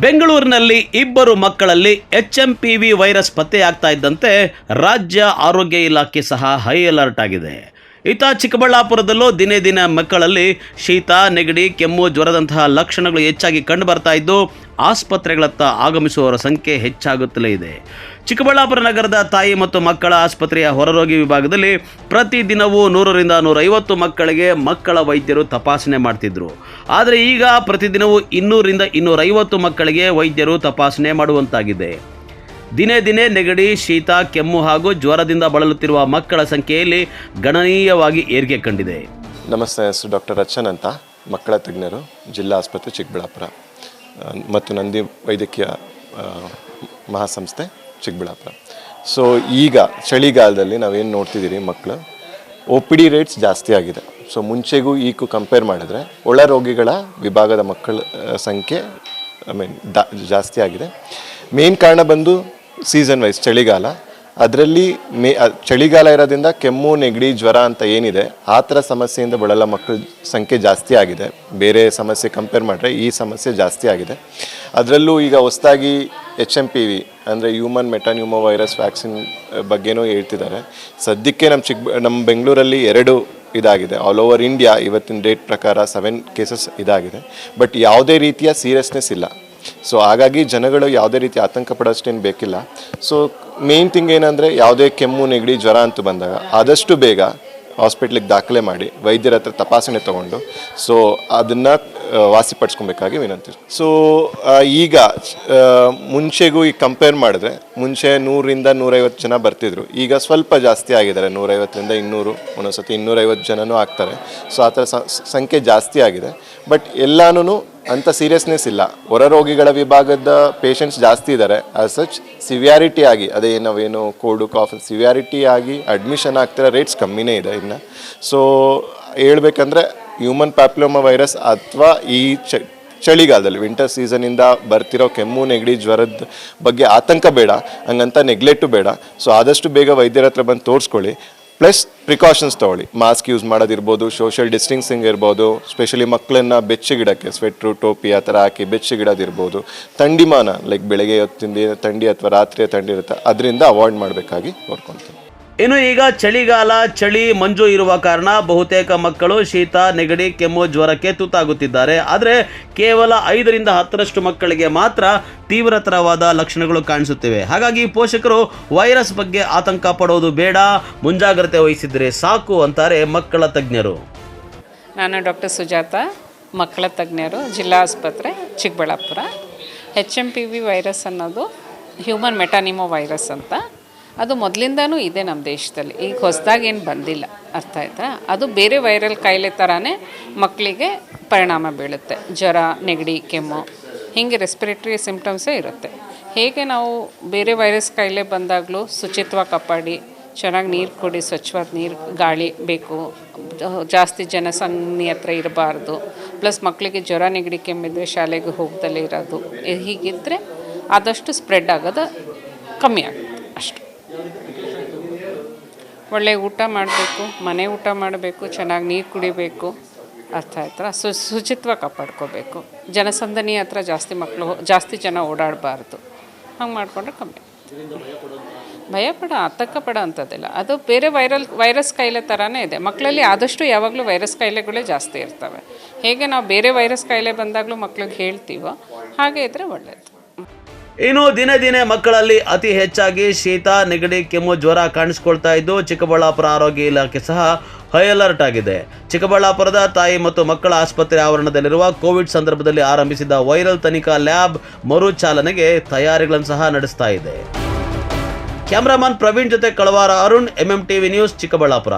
ಬೆಂಗಳೂರಿನಲ್ಲಿ ಇಬ್ಬರು ಮಕ್ಕಳಲ್ಲಿ HMPV ವೈರಸ್ ಪತ್ತೆಯಾಗ್ತಾ ಇದ್ದಂತೆ ರಾಜ್ಯ ಆರೋಗ್ಯ ಇಲಾಖೆ ಸಹ ಹೈ ಅಲರ್ಟ್ ಆಗಿದೆ. ಇತ್ತ ಚಿಕ್ಕಬಳ್ಳಾಪುರದಲ್ಲೂ ದಿನೇ ದಿನೇ ಮಕ್ಕಳಲ್ಲಿ ಶೀತ, ನೆಗಡಿ, ಕೆಮ್ಮು, ಜ್ವರದಂತಹ ಲಕ್ಷಣಗಳು ಹೆಚ್ಚಾಗಿ ಕಂಡು ಬರ್ತಾ ಇದ್ದು ಆಸ್ಪತ್ರೆಗಳತ್ತ ಆಗಮಿಸುವವರ ಸಂಖ್ಯೆ ಹೆಚ್ಚಾಗುತ್ತಲೇ ಇದೆ. ಚಿಕ್ಕಬಳ್ಳಾಪುರ ನಗರದ ತಾಯಿ ಮತ್ತು ಮಕ್ಕಳ ಆಸ್ಪತ್ರೆಯ ಹೊರರೋಗಿ ವಿಭಾಗದಲ್ಲಿ ಪ್ರತಿದಿನವೂ 100 ರಿಂದ 150 ಮಕ್ಕಳಿಗೆ ಮಕ್ಕಳ ವೈದ್ಯರು ತಪಾಸಣೆ ಮಾಡ್ತಿದ್ರು. ಆದರೆ ಈಗ ಪ್ರತಿದಿನವೂ 200 ರಿಂದ 250 ಮಕ್ಕಳಿಗೆ ವೈದ್ಯರು ತಪಾಸಣೆ ಮಾಡುವಂತಾಗಿದೆ. ದಿನೇ ದಿನೇ ನೆಗಡಿ, ಶೀತ, ಕೆಮ್ಮು ಹಾಗೂ ಜ್ವರದಿಂದ ಬಳಲುತ್ತಿರುವ ಮಕ್ಕಳ ಸಂಖ್ಯೆಯಲ್ಲಿ ಗಣನೀಯವಾಗಿ ಏರಿಕೆ ಕಂಡಿದೆ. ನಮಸ್ತೆ, ಹೆಸರು ಡಾಕ್ಟರ್ ರಚನ್ ಅಂತ, ಮಕ್ಕಳ ತಜ್ಞರು, ಜಿಲ್ಲಾ ಆಸ್ಪತ್ರೆ ಚಿಕ್ಕಬಳ್ಳಾಪುರ ಮತ್ತು ನಂದಿ ವೈದ್ಯಕೀಯ ಮಹಾಸಂಸ್ಥೆ ಚಿಕ್ಕಬಳ್ಳಾಪುರ. ಸೊ ಈಗ ಚಳಿಗಾಲದಲ್ಲಿ ನಾವೇನು ನೋಡ್ತಿದ್ದೀರಿ, ಮಕ್ಕಳು OPD ರೇಟ್ಸ್ ಜಾಸ್ತಿ ಆಗಿದೆ. ಸೊ ಮುಂಚೆಗೂ ಈಗೂ ಕಂಪೇರ್ ಮಾಡಿದ್ರೆ ಒಳ ರೋಗಿಗಳ ವಿಭಾಗದ ಮಕ್ಕಳ ಸಂಖ್ಯೆ ಜಾಸ್ತಿ ಆಗಿದೆ. ಮೇನ್ ಕಾರಣ ಬಂದು ಸೀಸನ್ ವೈಸ್ ಚಳಿಗಾಲ. ಅದರಲ್ಲಿ ಚಳಿಗಾಲ ಇರೋದ್ರಿಂದ ಕೆಮ್ಮು, ನೆಗಡಿ, ಜ್ವರ ಅಂತ ಏನಿದೆ ಆ ಥರ ಸಮಸ್ಯೆಯಿಂದ ಬಳಲ ಮಕ್ಕಳ ಸಂಖ್ಯೆ ಜಾಸ್ತಿ ಆಗಿದೆ. ಬೇರೆ ಸಮಸ್ಯೆ ಕಂಪೇರ್ ಮಾಡಿದ್ರೆ ಈ ಸಮಸ್ಯೆ ಜಾಸ್ತಿ ಆಗಿದೆ. ಅದರಲ್ಲೂ ಈಗ ಹೊಸದಾಗಿ HMPV ಅಂದರೆ ಹ್ಯೂಮನ್ ಮೆಟಾನ್ಯೂಮೋ ವೈರಸ್ ವ್ಯಾಕ್ಸಿನ್ ಬಗ್ಗೆನೂ ಹೇಳ್ತಿದ್ದಾರೆ. ಸದ್ಯಕ್ಕೆ ನಮ್ಮ ಬೆಂಗಳೂರಲ್ಲಿ 2 ಇದಾಗಿದೆ. ಆಲ್ ಓವರ್ ಇಂಡಿಯಾ ಇವತ್ತಿನ ಡೇಟ್ ಪ್ರಕಾರ 7 ಕೇಸಸ್ ಇದಾಗಿದೆ. ಬಟ್ ಯಾವುದೇ ರೀತಿಯ ಸೀರಿಯಸ್ನೆಸ್ ಇಲ್ಲ. ಸೊ ಹಾಗಾಗಿ ಜನಗಳು ಯಾವುದೇ ರೀತಿ ಆತಂಕ ಪಡೋಷ್ಟೇನು ಬೇಕಿಲ್ಲ. ಸೊ ಮೇನ್ ಥಿಂಗ್ ಏನಂದರೆ ಯಾವುದೇ ಕೆಮ್ಮು, ನೆಗಡಿ, ಜ್ವರ ಅಂತೂ ಬಂದಾಗ ಆದಷ್ಟು ಬೇಗ ಹಾಸ್ಪಿಟ್ಲಿಗೆ ದಾಖಲೆ ಮಾಡಿ ವೈದ್ಯರ ಹತ್ರ ತಪಾಸಣೆ ತೊಗೊಂಡು ಸೊ ಅದನ್ನು ವಾಸಿಪಡಿಸ್ಕೊಬೇಕಾಗಿ ವಿನಂತಿ. ಸೊ ಈಗ ಮುಂಚೆಗೂ ಈಗ ಕಂಪೇರ್ ಮಾಡಿದ್ರೆ ಮುಂಚೆ 100 ರಿಂದ 150 ಜನ ಬರ್ತಿದ್ರು. ಈಗ ಸ್ವಲ್ಪ ಜಾಸ್ತಿ ಆಗಿದ್ದಾರೆ, 150 ರಿಂದ 200, ಒಂದೊಂದ್ಸತಿ 250 ಜನನೂ ಆಗ್ತಾರೆ. ಸೊ ಆ ಥರ ಸಂಖ್ಯೆ ಜಾಸ್ತಿ ಆಗಿದೆ. ಬಟ್ ಎಲ್ಲಾನು ಅಂಥ ಸೀರಿಯಸ್ನೆಸ್ ಇಲ್ಲ. ಹೊರ ರೋಗಿಗಳ ವಿಭಾಗದ ಪೇಷಂಟ್ಸ್ ಜಾಸ್ತಿ ಇದ್ದಾರೆ. ಆಸ್ ಸಚ್ ಸಿವಿಯಾರಿಟಿ ಆಗಿ ಅದೇ ನಾವೇನು ಕೋಲ್ಡು, ಕಾಫ್ ಸಿವಿಯಾರಿಟಿ ಆಗಿ ಅಡ್ಮಿಷನ್ ಆಗ್ತಿರೋ ರೇಟ್ಸ್ ಕಮ್ಮಿನೇ ಇದೆ ಇನ್ನು. ಸೊ ಹೇಳ್ಬೇಕಂದ್ರೆ ಹ್ಯೂಮನ್ ಪ್ಯಾಪ್ಲೋಮಾ ವೈರಸ್ ಅಥವಾ ಈ ಚಳಿಗಾಲದಲ್ಲಿ ವಿಂಟರ್ ಸೀಸನಿಂದ ಬರ್ತಿರೋ ಕೆಮ್ಮು, ನೆಗಡಿ, ಜ್ವರದ ಬಗ್ಗೆ ಆತಂಕ ಬೇಡ, ಹಂಗಂತ ನೆಗ್ಲೆಕ್ಟು ಬೇಡ. ಸೊ ಆದಷ್ಟು ಬೇಗ ವೈದ್ಯರ ಹತ್ರ ಬಂದು ತೋರಿಸ್ಕೊಳ್ಳಿ. ಪ್ಲಸ್ ಪ್ರಿಕಾಷನ್ಸ್ ತೊಗೊಳ್ಳಿ. ಮಾಸ್ಕ್ ಯೂಸ್ ಮಾಡೋದಿರ್ಬೋದು, ಸೋಷಿಯಲ್ ಡಿಸ್ಟೆನ್ಸಿಂಗ್ ಇರ್ಬೋದು, ಸ್ಪೆಷಲಿ ಮಕ್ಕಳನ್ನ ಬೆಚ್ಚಗಿಡಕ್ಕೆ ಸ್ವೆಟ್ರು, ಟೋಪಿ ಆ ಥರ ಹಾಕಿ ಬೆಚ್ಚಗಿಡೋದಿರ್ಬೋದು. ಥಂಡಿಮಾನ ಲೈಕ್ ಬೆಳಗ್ಗೆ ಹೊತ್ತಿಂದ ಥಂಡಿ ಅಥವಾ ರಾತ್ರಿಯ ಥಂಡಿ ಇರುತ್ತೆ, ಅದರಿಂದ ಅವಾಯ್ಡ್ ಮಾಡಬೇಕಾಗಿ ನೋಡ್ಕೊಳ್ತೀನಿ. ಇನ್ನು ಈಗ ಚಳಿಗಾಲ, ಚಳಿ, ಮಂಜು ಇರುವ ಕಾರಣ ಬಹುತೇಕ ಮಕ್ಕಳು ಶೀತ, ನೆಗಡಿ, ಕೆಮ್ಮು, ಜ್ವರಕ್ಕೆ ತುತ್ತಾಗುತ್ತಿದ್ದಾರೆ. ಆದರೆ ಕೇವಲ 5 ರಿಂದ 10ರಷ್ಟು ಮಕ್ಕಳಿಗೆ ಮಾತ್ರ ತೀವ್ರತರವಾದ ಲಕ್ಷಣಗಳು ಕಾಣಿಸುತ್ತಿವೆ. ಹಾಗಾಗಿ ಪೋಷಕರು ವೈರಸ್ ಬಗ್ಗೆ ಆತಂಕ ಪಡೋದು ಬೇಡ, ಮುಂಜಾಗ್ರತೆ ವಹಿಸಿದರೆ ಸಾಕು ಅಂತಾರೆ ಮಕ್ಕಳ ತಜ್ಞರು. ನಾನು ಡಾಕ್ಟರ್ ಸುಜಾತ, ಮಕ್ಕಳ ತಜ್ಞರು, ಜಿಲ್ಲಾ ಆಸ್ಪತ್ರೆ ಚಿಕ್ಕಬಳ್ಳಾಪುರ. HMPV ವೈರಸ್ ಅನ್ನೋದು ಹ್ಯೂಮನ್ ಮೆಟಾನಿಮೋ ವೈರಸ್ ಅಂತ. ಅದು ಮೊದಲಿಂದನೂ ಇದೆ ನಮ್ಮ ದೇಶದಲ್ಲಿ, ಈಗ ಹೊಸದಾಗಿ ಏನು ಬಂದಿಲ್ಲ. ಅರ್ಥ ಆಯ್ತಾ? ಅದು ಬೇರೆ ವೈರಲ್ ಕಾಯಿಲೆ ಥರನೇ ಮಕ್ಕಳಿಗೆ ಪರಿಣಾಮ ಬೀಳುತ್ತೆ. ಜ್ವರ, ನೆಗಡಿ, ಕೆಮ್ಮು, ಹೀಗೆ ರೆಸ್ಪಿರೇಟರಿ ಸಿಂಪ್ಟಮ್ಸೇ ಇರುತ್ತೆ. ಹೇಗೆ ನಾವು ಬೇರೆ ವೈರಸ್ ಕಾಯಿಲೆ ಬಂದಾಗಲೂ ಶುಚಿತ್ವ ಕಾಪಾಡಿ, ಚೆನ್ನಾಗಿ ನೀರು ಕುಡಿ, ಸ್ವಚ್ಛವಾದ ನೀರು, ಗಾಳಿ ಬೇಕು, ಜಾಸ್ತಿ ಜನಸಂಘಿ ಹತ್ರ ಇರಬಾರ್ದು, ಪ್ಲಸ್ ಮಕ್ಕಳಿಗೆ ಜ್ವರ, ನೆಗಡಿ, ಕೆಮ್ಮಿದ್ರೆ ಶಾಲೆಗೆ ಹೋಗ್ದಲ್ಲೇ ಇರೋದು, ಹೀಗಿದ್ದರೆ ಆದಷ್ಟು ಸ್ಪ್ರೆಡ್ ಆಗೋದು ಕಮ್ಮಿ ಆಗುತ್ತೆ ಅಷ್ಟು. ಒಳ್ಳೆ ಊಟ ಮಾಡಬೇಕು, ಮನೆ ಊಟ ಮಾಡಬೇಕು, ಚೆನ್ನಾಗಿ ನೀರು ಕುಡಿಬೇಕು. ಅರ್ಥ ಆಯ್ತಾ? ಶುಚಿತ್ವ ಕಾಪಾಡ್ಕೋಬೇಕು. ಜನಸಂದಣಿ ಹತ್ರ ಜಾಸ್ತಿ ಜನ ಓಡಾಡಬಾರ್ದು. ಹಂಗೆ ಮಾಡಿಕೊಂಡ್ರೆ ಕಮ್ಮಿ. ಭಯಪಡ, ಆತಂಕ ಪಡೋ ಅಂಥದ್ದಿಲ್ಲ. ಅದು ಬೇರೆ ವೈರಸ್ ಕಾಯಿಲೆ ಥರನೇ ಇದೆ. ಮಕ್ಕಳಲ್ಲಿ ಆದಷ್ಟು ಯಾವಾಗಲೂ ವೈರಸ್ ಕಾಯಿಲೆಗಳೇ ಜಾಸ್ತಿ ಇರ್ತವೆ. ಹೇಗೆ ನಾವು ಬೇರೆ ವೈರಸ್ ಕಾಯಿಲೆ ಬಂದಾಗಲೂ ಮಕ್ಳಿಗೆ ಹೇಳ್ತೀವೋ ಹಾಗೆ ಇದ್ದರೆ ಒಳ್ಳೆಯದು. ಇನ್ನು ದಿನೇ ದಿನೇ ಮಕ್ಕಳಲ್ಲಿ ಅತಿ ಹೆಚ್ಚಾಗಿ ಶೀತ, ನೆಗಡಿ, ಕೆಮ್ಮು, ಜ್ವರ ಕಾಣಿಸಿಕೊಳ್ತಾ ಇದ್ದು ಚಿಕ್ಕಬಳ್ಳಾಪುರ ಆರೋಗ್ಯ ಇಲಾಖೆ ಸಹ ಹೈ ಅಲರ್ಟ್ ಆಗಿದೆ. ಚಿಕ್ಕಬಳ್ಳಾಪುರದ ತಾಯಿ ಮತ್ತು ಮಕ್ಕಳ ಆಸ್ಪತ್ರೆ ಆವರಣದಲ್ಲಿರುವ ಕೋವಿಡ್ ಸಂದರ್ಭದಲ್ಲಿ ಆರಂಭಿಸಿದ ವೈರಲ್ ತನಿಖಾ ಲ್ಯಾಬ್ ಮರು ಚಾಲನೆಗೆ ತಯಾರಿಗಳನ್ನು ಸಹ ನಡೆಸ್ತಾ ಇದೆ. ಕ್ಯಾಮರಾಮನ್ ಪ್ರವೀಣ್ ಜೊತೆ ಕಳವಾರ ಅರುಣ್, MMTV ನ್ಯೂಸ್, ಚಿಕ್ಕಬಳ್ಳಾಪುರ.